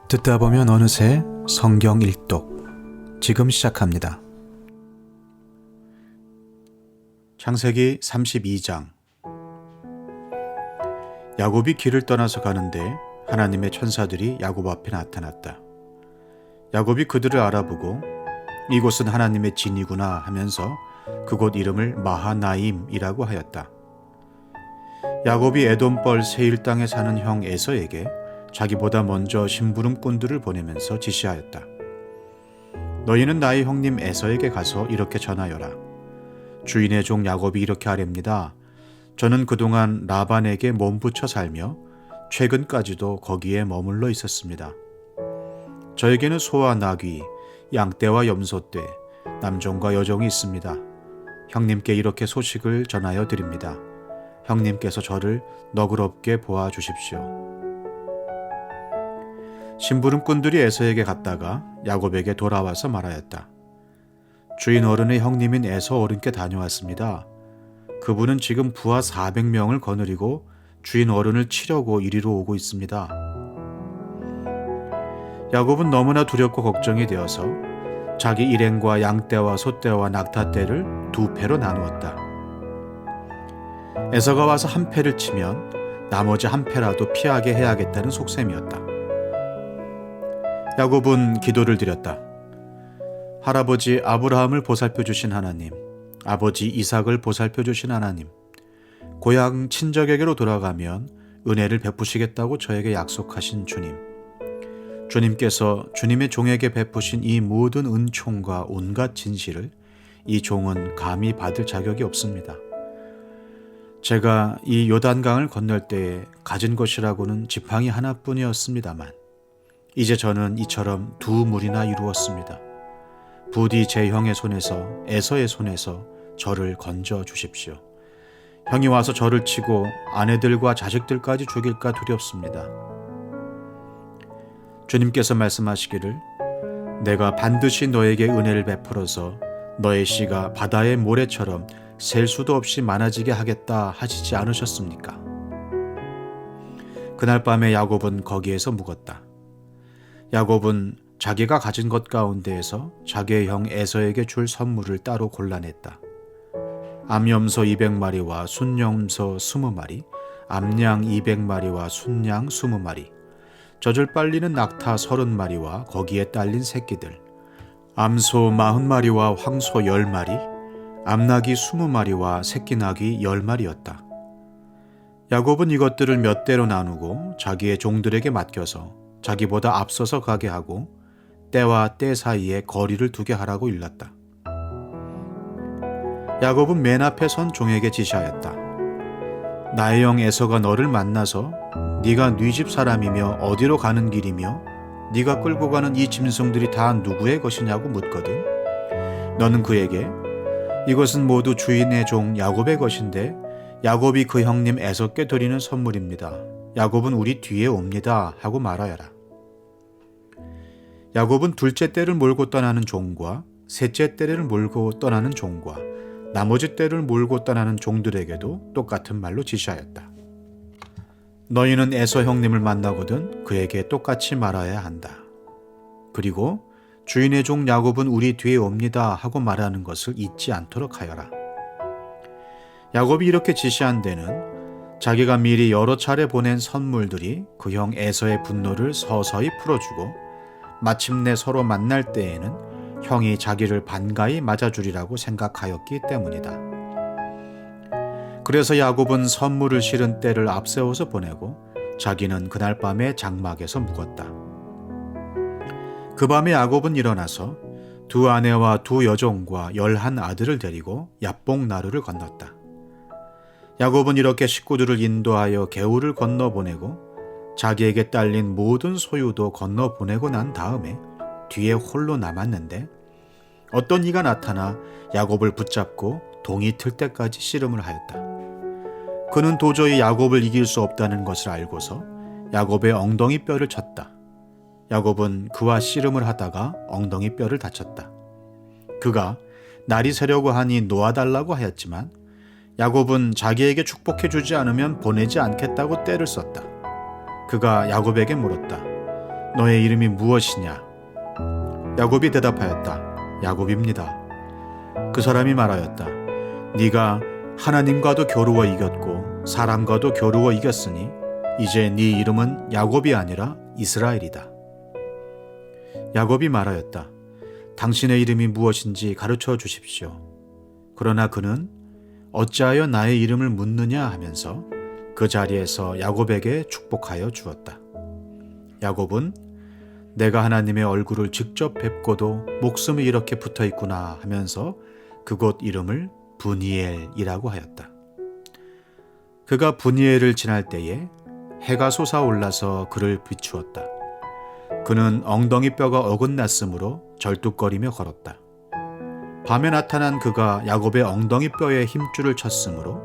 듣다 보면 어느새 성경 일독 지금 시작합니다. 창세기 32장. 야곱이 길을 떠나서 가는데 하나님의 천사들이 야곱 앞에 나타났다. 야곱이 그들을 알아보고 이곳은 하나님의 진이구나 하면서 그곳 이름을 마하나임이라고 하였다. 야곱이 에돔벌 세일 땅에 사는 형 에서에게 자기보다 먼저 심부름꾼들을 보내면서 지시하였다. 너희는 나의 형님 에서에게 가서 이렇게 전하여라. 주인의 종 야곱이 이렇게 아뢰옵니다. 저는 그동안 라반에게 몸붙여 살며 최근까지도 거기에 머물러 있었습니다. 저에게는 소와 나귀, 양떼와 염소떼, 남종과 여종이 있습니다. 형님께 이렇게 소식을 전하여 드립니다. 형님께서 저를 너그럽게 보아 주십시오. 심부름꾼들이 에서에게 갔다가 야곱에게 돌아와서 말하였다. 주인 어른의 형님인 에서 어른께 다녀왔습니다. 그분은 지금 부하 400명을 거느리고 주인 어른을 치려고 이리로 오고 있습니다. 야곱은 너무나 두렵고 걱정이 되어서 자기 일행과 양떼와 소떼와 낙타떼를 두 패로 나누었다. 에서가 와서 한 패를 치면 나머지 한 패라도 피하게 해야겠다는 속셈이었다. 야곱은 기도를 드렸다. 할아버지 아브라함을 보살펴 주신 하나님, 아버지 이삭을 보살펴 주신 하나님, 고향 친척에게로 돌아가면 은혜를 베푸시겠다고 저에게 약속하신 주님, 주님께서 주님의 종에게 베푸신 이 모든 은총과 온갖 진실을 이 종은 감히 받을 자격이 없습니다. 제가 이 요단강을 건널 때에 가진 것이라고는 지팡이 하나뿐이었습니다만 이제 저는 이처럼 두 무리나 이루었습니다. 부디 제 형의 손에서 에서의 손에서 저를 건져 주십시오. 형이 와서 저를 치고 아내들과 자식들까지 죽일까 두렵습니다. 주님께서 말씀하시기를 내가 반드시 너에게 은혜를 베풀어서 너의 씨가 바다의 모래처럼 셀 수도 없이 많아지게 하겠다 하시지 않으셨습니까? 그날 밤에 야곱은 거기에서 묵었다. 야곱은 자기가 가진 것 가운데에서 자기의 형 에서에게 줄 선물을 따로 골라냈다. 암염소 200마리와 순염소 20마리, 암양 200마리와 순양 20마리, 젖을 빨리는 낙타 30마리와 거기에 딸린 새끼들, 암소 40마리와 황소 10마리, 암나귀 20마리와 새끼나귀 10마리였다. 야곱은 이것들을 몇 대로 나누고 자기의 종들에게 맡겨서 자기보다 앞서서 가게 하고 때와 때 사이에 거리를 두게 하라고 일렀다. 야곱은 맨 앞에 선 종에게 지시하였다. 나의 형 에서가 너를 만나서 네가 네 집 사람이며 어디로 가는 길이며 네가 끌고 가는 이 짐승들이 다 누구의 것이냐고 묻거든. 너는 그에게 이것은 모두 주인의 종 야곱의 것인데 야곱이 그 형님 에서께 드리는 선물입니다. 야곱은 우리 뒤에 옵니다 하고 말하여라. 야곱은 둘째 떼를 몰고 떠나는 종과 셋째 떼를 몰고 떠나는 종과 나머지 떼를 몰고 떠나는 종들에게도 똑같은 말로 지시하였다. 너희는 에서 형님을 만나거든 그에게 똑같이 말해야 한다. 그리고 주인의 종 야곱은 우리 뒤에 옵니다 하고 말하는 것을 잊지 않도록 하여라. 야곱이 이렇게 지시한 데는 자기가 미리 여러 차례 보낸 선물들이 그 형 에서의 분노를 서서히 풀어주고 마침내 서로 만날 때에는 형이 자기를 반가이 맞아주리라고 생각하였기 때문이다. 그래서 야곱은 선물을 실은 떼를 앞세워서 보내고 자기는 그날 밤에 장막에서 묵었다. 그 밤에 야곱은 일어나서 두 아내와 두 여종과 11 아들을 데리고 야복 나루를 건넜다. 야곱은 이렇게 식구들을 인도하여 개울을 건너보내고 자기에게 딸린 모든 소유도 건너보내고 난 다음에 뒤에 홀로 남았는데 어떤 이가 나타나 야곱을 붙잡고 동이 틀 때까지 씨름을 하였다. 그는 도저히 야곱을 이길 수 없다는 것을 알고서 야곱의 엉덩이 뼈를 쳤다. 야곱은 그와 씨름을 하다가 엉덩이 뼈를 다쳤다. 그가 날이 새려고 하니 놓아달라고 하였지만 야곱은 자기에게 축복해 주지 않으면 보내지 않겠다고 떼를 썼다. 그가 야곱에게 물었다. 너의 이름이 무엇이냐? 야곱이 대답하였다. 야곱입니다. 그 사람이 말하였다. 네가 하나님과도 겨루어 이겼고 사람과도 겨루어 이겼으니 이제 네 이름은 야곱이 아니라 이스라엘이다. 야곱이 말하였다. 당신의 이름이 무엇인지 가르쳐 주십시오. 그러나 그는 어찌하여 나의 이름을 묻느냐 하면서 그 자리에서 야곱에게 축복하여 주었다. 야곱은 내가 하나님의 얼굴을 직접 뵙고도 목숨이 이렇게 붙어 있구나 하면서 그곳 이름을 브니엘이라고 하였다. 그가 브니엘을 지날 때에 해가 솟아올라서 그를 비추었다. 그는 엉덩이 뼈가 어긋났으므로 절뚝거리며 걸었다. 밤에 나타난 그가 야곱의 엉덩이 뼈에 힘줄을 쳤으므로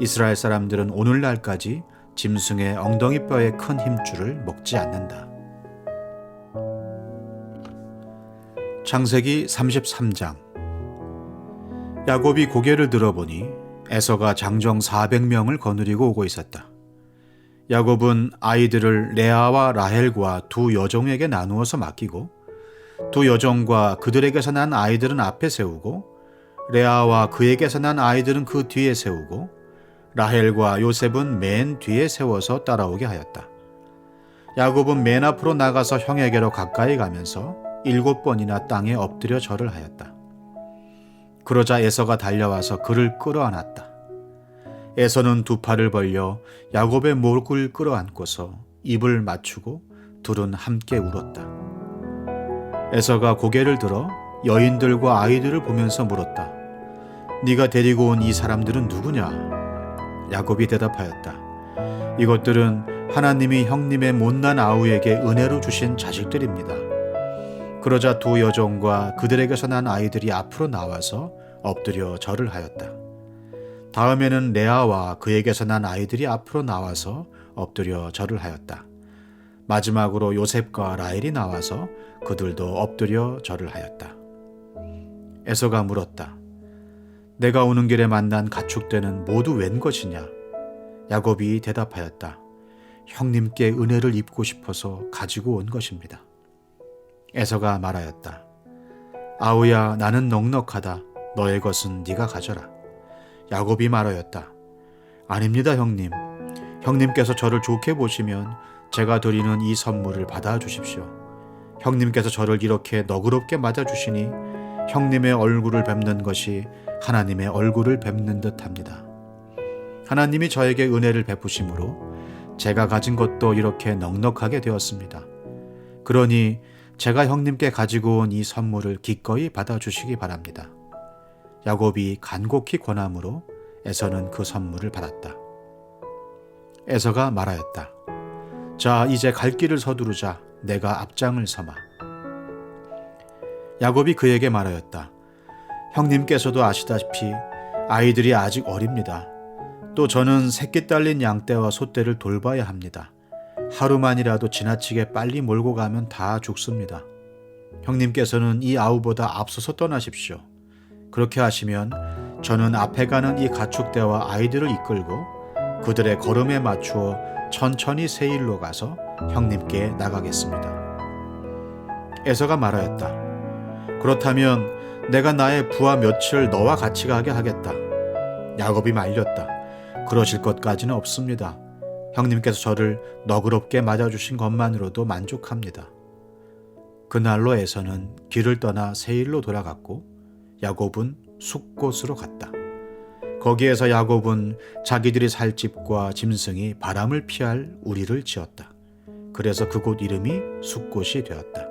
이스라엘 사람들은 오늘날까지 짐승의 엉덩이 뼈에 큰 힘줄을 먹지 않는다. 창세기 33장. 야곱이 고개를 들어보니 에서가 장정 400명을 거느리고 오고 있었다. 야곱은 아이들을 레아와 라헬과 두 여종에게 나누어서 맡기고 두 여종과 그들에게서 난 아이들은 앞에 세우고 레아와 그에게서 난 아이들은 그 뒤에 세우고 라헬과 요셉은 맨 뒤에 세워서 따라오게 하였다. 야곱은 맨 앞으로 나가서 형에게로 가까이 가면서 7번이나 땅에 엎드려 절을 하였다. 그러자 에서가 달려와서 그를 끌어안았다. 에서는 두 팔을 벌려 야곱의 목을 끌어안고서 입을 맞추고 둘은 함께 울었다. 에서가 고개를 들어 여인들과 아이들을 보면서 물었다. 네가 데리고 온 이 사람들은 누구냐? 야곱이 대답하였다. 이것들은 하나님이 형님의 못난 아우에게 은혜로 주신 자식들입니다. 그러자 두 여종과 그들에게서 난 아이들이 앞으로 나와서 엎드려 절을 하였다. 다음에는 레아와 그에게서 난 아이들이 앞으로 나와서 엎드려 절을 하였다. 마지막으로 요셉과 라헬이 나와서 그들도 엎드려 절을 하였다. 에서가 물었다. 내가 오는 길에 만난 가축대는 모두 웬 것이냐? 야곱이 대답하였다. 형님께 은혜를 입고 싶어서 가지고 온 것입니다. 에서가 말하였다. 아우야, 나는 넉넉하다. 너의 것은 네가 가져라. 야곱이 말하였다. 아닙니다, 형님. 형님께서 저를 좋게 보시면 제가 드리는 이 선물을 받아주십시오. 형님께서 저를 이렇게 너그럽게 맞아주시니 형님의 얼굴을 뵙는 것이 하나님의 얼굴을 뵙는 듯합니다. 하나님이 저에게 은혜를 베푸심으로 제가 가진 것도 이렇게 넉넉하게 되었습니다. 그러니 제가 형님께 가지고 온 이 선물을 기꺼이 받아주시기 바랍니다. 야곱이 간곡히 권함으로 에서는 그 선물을 받았다. 에서가 말하였다. 자, 이제 갈 길을 서두르자. 내가 앞장을 서마. 야곱이 그에게 말하였다. 형님께서도 아시다시피 아이들이 아직 어립니다. 또 저는 새끼 딸린 양떼와 소떼를 돌봐야 합니다. 하루만이라도 지나치게 빨리 몰고 가면 다 죽습니다. 형님께서는 이 아우보다 앞서서 떠나십시오. 그렇게 하시면 저는 앞에 가는 이 가축대와 아이들을 이끌고 그들의 걸음에 맞추어 천천히 세일로 가서 형님께 나가겠습니다. 에서가 말하였다. 그렇다면 내가 나의 부하 며칠 너와 같이 가게 하겠다. 야곱이 말렸다. 그러실 것까지는 없습니다. 형님께서 저를 너그럽게 맞아주신 것만으로도 만족합니다. 그날로 에서는 길을 떠나 세일로 돌아갔고 야곱은 숫곳으로 갔다. 거기에서 야곱은 자기들이 살 집과 짐승이 바람을 피할 우리를 지었다. 그래서 그곳 이름이 숫곳이 되었다.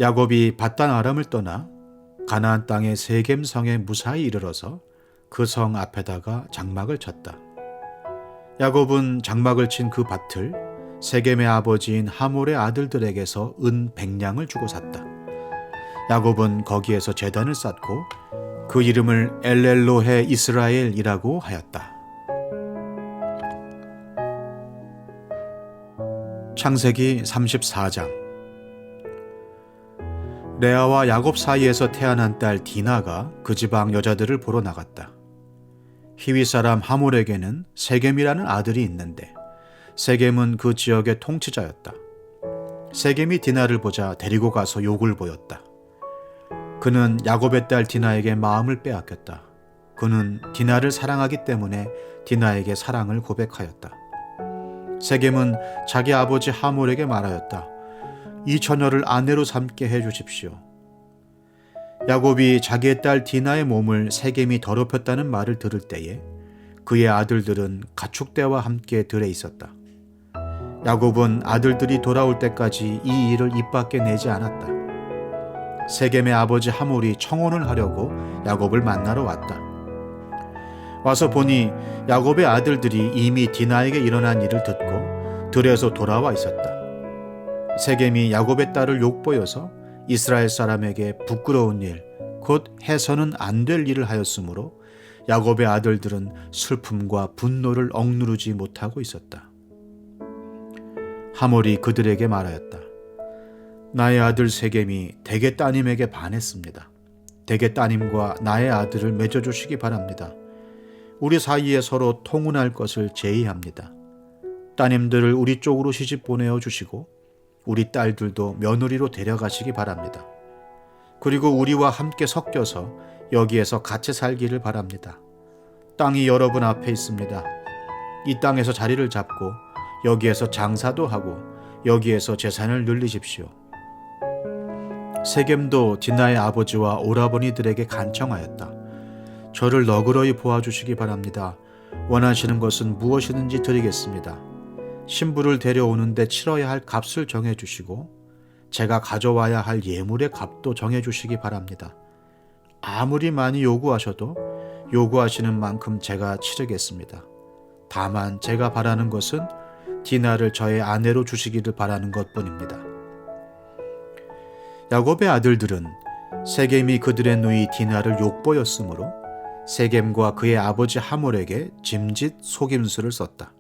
야곱이 밧단 아람을 떠나 가나안 땅의 세겜성에 무사히 이르러서 그 성 앞에다가 장막을 쳤다. 야곱은 장막을 친 그 밭을 세겜의 아버지인 하몰의 아들들에게서 은 100냥을 주고 샀다. 야곱은 거기에서 제단을 쌓고 그 이름을 엘렐로헤 이스라엘이라고 하였다. 창세기 34장. 레아와 야곱 사이에서 태어난 딸 디나가 그 지방 여자들을 보러 나갔다. 히위 사람 하몰에게는 세겜이라는 아들이 있는데 세겜은 그 지역의 통치자였다. 세겜이 디나를 보자 데리고 가서 욕을 보였다. 그는 야곱의 딸 디나에게 마음을 빼앗겼다. 그는 디나를 사랑하기 때문에 디나에게 사랑을 고백하였다. 세겜은 자기 아버지 하몰에게 말하였다. 이 처녀를 아내로 삼게 해주십시오. 야곱이 자기의 딸 디나의 몸을 세겜이 더럽혔다는 말을 들을 때에 그의 아들들은 가축대와 함께 들에 있었다. 야곱은 아들들이 돌아올 때까지 이 일을 입 밖에 내지 않았다. 세겜의 아버지 하몰이 청혼을 하려고 야곱을 만나러 왔다. 와서 보니 야곱의 아들들이 이미 디나에게 일어난 일을 듣고 들에서 돌아와 있었다. 세겜이 야곱의 딸을 욕보여서 이스라엘 사람에게 부끄러운 일, 곧 해서는 안 될 일을 하였으므로 야곱의 아들들은 슬픔과 분노를 억누르지 못하고 있었다. 하몰이 그들에게 말하였다. 나의 아들 세겜이 대개 따님에게 반했습니다. 대개 따님과 나의 아들을 맺어주시기 바랍니다. 우리 사이에 서로 통혼할 것을 제의합니다. 따님들을 우리 쪽으로 시집 보내어 주시고 우리 딸들도 며느리로 데려가시기 바랍니다. 그리고 우리와 함께 섞여서 여기에서 같이 살기를 바랍니다. 땅이 여러분 앞에 있습니다. 이 땅에서 자리를 잡고 여기에서 장사도 하고 여기에서 재산을 늘리십시오. 세겜도 디나의 아버지와 오라버니들에게 간청하였다. 저를 너그러이 보아주시기 바랍니다. 원하시는 것은 무엇이든지 드리겠습니다. 신부를 데려오는데 치러야 할 값을 정해주시고 제가 가져와야 할 예물의 값도 정해주시기 바랍니다. 아무리 많이 요구하셔도 요구하시는 만큼 제가 치르겠습니다. 다만 제가 바라는 것은 디나를 저의 아내로 주시기를 바라는 것뿐입니다. 야곱의 아들들은 세겜이 그들의 누이 디나를 욕보였으므로 세겜과 그의 아버지 하몰에게 짐짓 속임수를 썼다.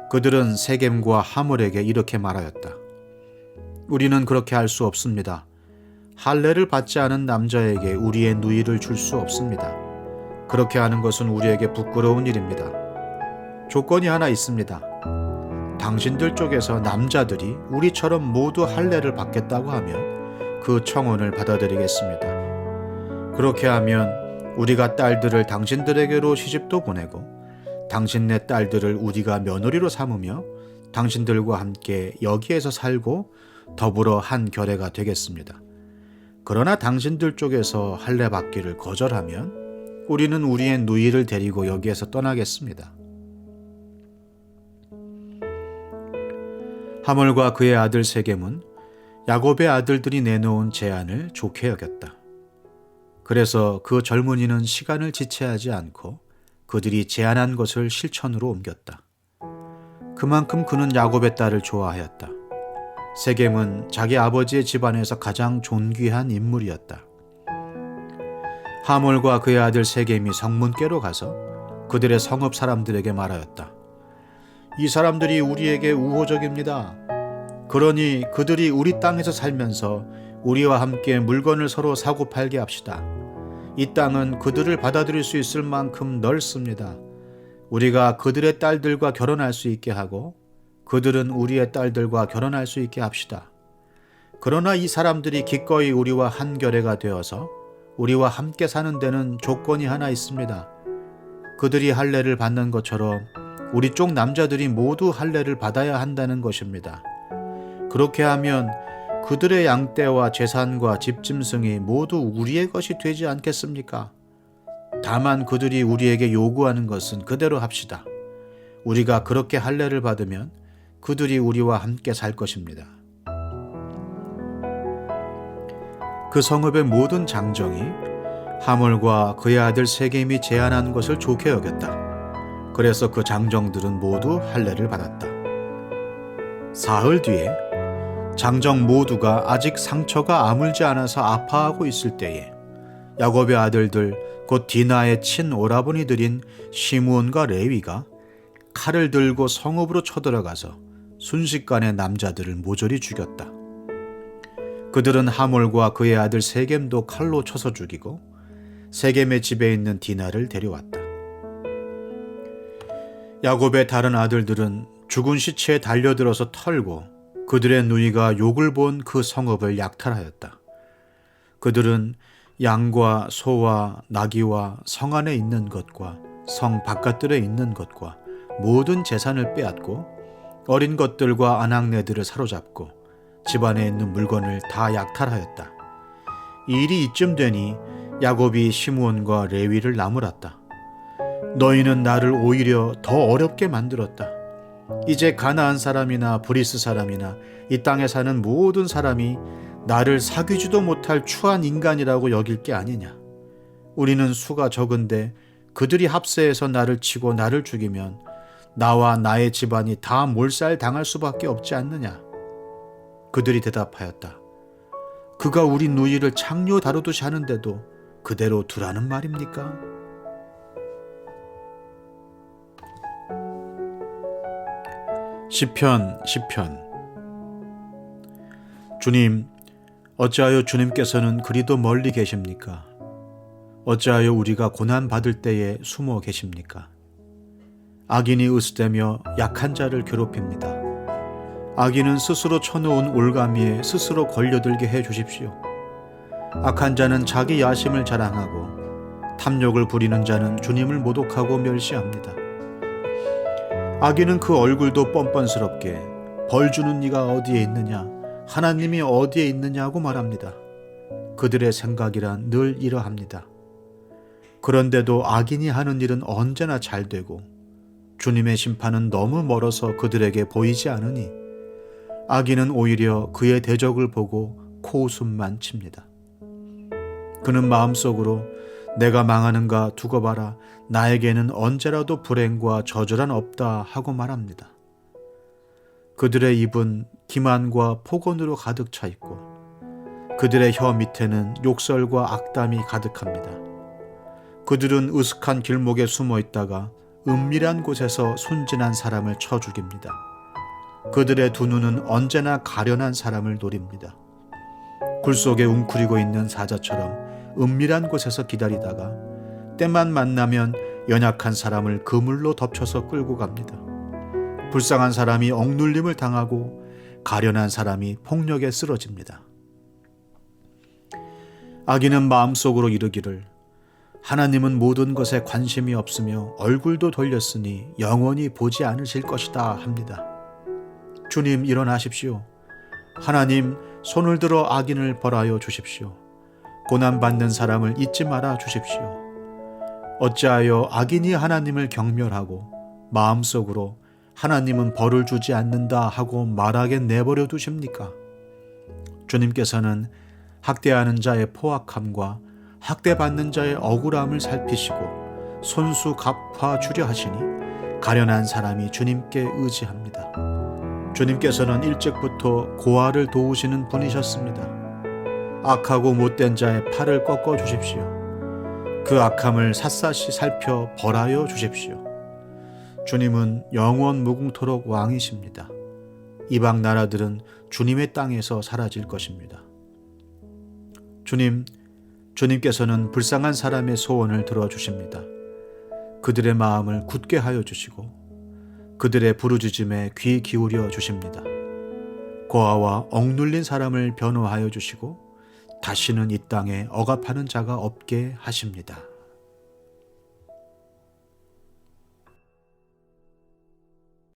그들은 세겜과 하몰에게 이렇게 말하였다. 우리는 그렇게 할 수 없습니다. 할례를 받지 않은 남자에게 우리의 누이를 줄 수 없습니다. 그렇게 하는 것은 우리에게 부끄러운 일입니다. 조건이 하나 있습니다. 당신들 쪽에서 남자들이 우리처럼 모두 할례를 받겠다고 하면 그 청혼을 받아들이겠습니다. 그렇게 하면 우리가 딸들을 당신들에게로 시집도 보내고 당신네 딸들을 우리가 며느리로 삼으며 당신들과 함께 여기에서 살고 더불어 한 결례가 되겠습니다. 그러나 당신들 쪽에서 할례 받기를 거절하면 우리는 우리의 누이를 데리고 여기에서 떠나겠습니다. 하몰과 그의 아들 세겜은 야곱의 아들들이 내놓은 제안을 좋게 여겼다. 그래서 그 젊은이는 시간을 지체하지 않고 그들이 제안한 것을 실천으로 옮겼다. 그만큼 그는 야곱의 딸을 좋아하였다. 세겜은 자기 아버지의 집안에서 가장 존귀한 인물이었다. 하몰과 그의 아들 세겜이 성문께로 가서 그들의 성읍 사람들에게 말하였다. 이 사람들이 우리에게 우호적입니다. 그러니 그들이 우리 땅에서 살면서 우리와 함께 물건을 서로 사고 팔게 합시다. 이 땅은 그들을 받아들일 수 있을 만큼 넓습니다. 우리가 그들의 딸들과 결혼할 수 있게 하고 그들은 우리의 딸들과 결혼할 수 있게 합시다. 그러나 이 사람들이 기꺼이 우리와 한 결례가 되어서 우리와 함께 사는 데는 조건이 하나 있습니다. 그들이 할례를 받는 것처럼 우리 쪽 남자들이 모두 할례를 받아야 한다는 것입니다. 그렇게 하면 그들의 양떼와 재산과 집짐승이 모두 우리의 것이 되지 않겠습니까? 다만 그들이 우리에게 요구하는 것은 그대로 합시다. 우리가 그렇게 할례를 받으면 그들이 우리와 함께 살 것입니다. 그 성읍의 모든 장정이 하몰과 그의 아들 세겜이 제안한 것을 좋게 여겼다. 그래서 그 장정들은 모두 할례를 받았다. 사흘 뒤에 장정 모두가 아직 상처가 아물지 않아서 아파하고 있을 때에 야곱의 아들들 곧 디나의 친오라버니들인 시므온과 레위가 칼을 들고 성읍으로 쳐들어가서 순식간에 남자들을 모조리 죽였다. 그들은 하몰과 그의 아들 세겜도 칼로 쳐서 죽이고 세겜의 집에 있는 디나를 데려왔다. 야곱의 다른 아들들은 죽은 시체에 달려들어서 털고 그들의 누이가 욕을 본 그 성읍을 약탈하였다. 그들은 양과 소와 나귀와 성 안에 있는 것과 성 바깥들에 있는 것과 모든 재산을 빼앗고 어린 것들과 아낙네들을 사로잡고 집안에 있는 물건을 다 약탈하였다. 이 일이 이쯤 되니 야곱이 시므온과 레위를 나무랐다. 너희는 나를 오히려 더 어렵게 만들었다. 이제 가나안 사람이나 브리스 사람이나 이 땅에 사는 모든 사람이 나를 사귀지도 못할 추한 인간이라고 여길 게 아니냐. 우리는 수가 적은데 그들이 합세해서 나를 치고 나를 죽이면 나와 나의 집안이 다 몰살당할 수밖에 없지 않느냐. 그들이 대답하였다. 그가 우리 누이를 창녀 다루듯이 하는데도 그대로 두라는 말입니까? 시편 주님, 어찌하여 주님께서는 그리도 멀리 계십니까? 어찌하여 우리가 고난받을 때에 숨어 계십니까? 악인이 으스대며 약한 자를 괴롭힙니다. 악인은 스스로 쳐놓은 올가미에 스스로 걸려들게 해 주십시오. 악한 자는 자기 야심을 자랑하고 탐욕을 부리는 자는 주님을 모독하고 멸시합니다. 악인은 그 얼굴도 뻔뻔스럽게 벌 주는 이가 어디에 있느냐, 하나님이 어디에 있느냐고 말합니다. 그들의 생각이란 늘 이러합니다. 그런데도 악인이 하는 일은 언제나 잘 되고 주님의 심판은 너무 멀어서 그들에게 보이지 않으니 악인은 오히려 그의 대적을 보고 코웃음만 칩니다. 그는 마음속으로 내가 망하는가 두고 봐라, 나에게는 언제라도 불행과 저주란 없다 하고 말합니다. 그들의 입은 기만과 폭언으로 가득 차 있고 그들의 혀 밑에는 욕설과 악담이 가득합니다. 그들은 으슥한 길목에 숨어 있다가 은밀한 곳에서 순진한 사람을 쳐 죽입니다. 그들의 두 눈은 언제나 가련한 사람을 노립니다. 굴 속에 웅크리고 있는 사자처럼 은밀한 곳에서 기다리다가 때만 만나면 연약한 사람을 그물로 덮쳐서 끌고 갑니다. 불쌍한 사람이 억눌림을 당하고 가련한 사람이 폭력에 쓰러집니다. 악인은 마음속으로 이르기를 하나님은 모든 것에 관심이 없으며 얼굴도 돌렸으니 영원히 보지 않으실 것이다 합니다. 주님, 일어나십시오. 하나님, 손을 들어 악인을 벌하여 주십시오. 고난받는 사람을 잊지 말아 주십시오. 어찌하여 악인이 하나님을 경멸하고 마음속으로 하나님은 벌을 주지 않는다 하고 말하게 내버려 두십니까? 주님께서는 학대하는 자의 포악함과 학대받는 자의 억울함을 살피시고 손수 갚아 주려 하시니 가련한 사람이 주님께 의지합니다. 주님께서는 일찍부터 고아를 도우시는 분이셨습니다. 악하고 못된 자의 팔을 꺾어 주십시오. 그 악함을 샅샅이 살펴 벌하여 주십시오. 주님은 영원 무궁토록 왕이십니다. 이방 나라들은 주님의 땅에서 사라질 것입니다. 주님께서는 불쌍한 사람의 소원을 들어주십니다. 그들의 마음을 굳게 하여 주시고 그들의 부르짖음에 귀 기울여 주십니다. 고아와 억눌린 사람을 변호하여 주시고 다시는 이 땅에 억압하는 자가 없게 하십니다.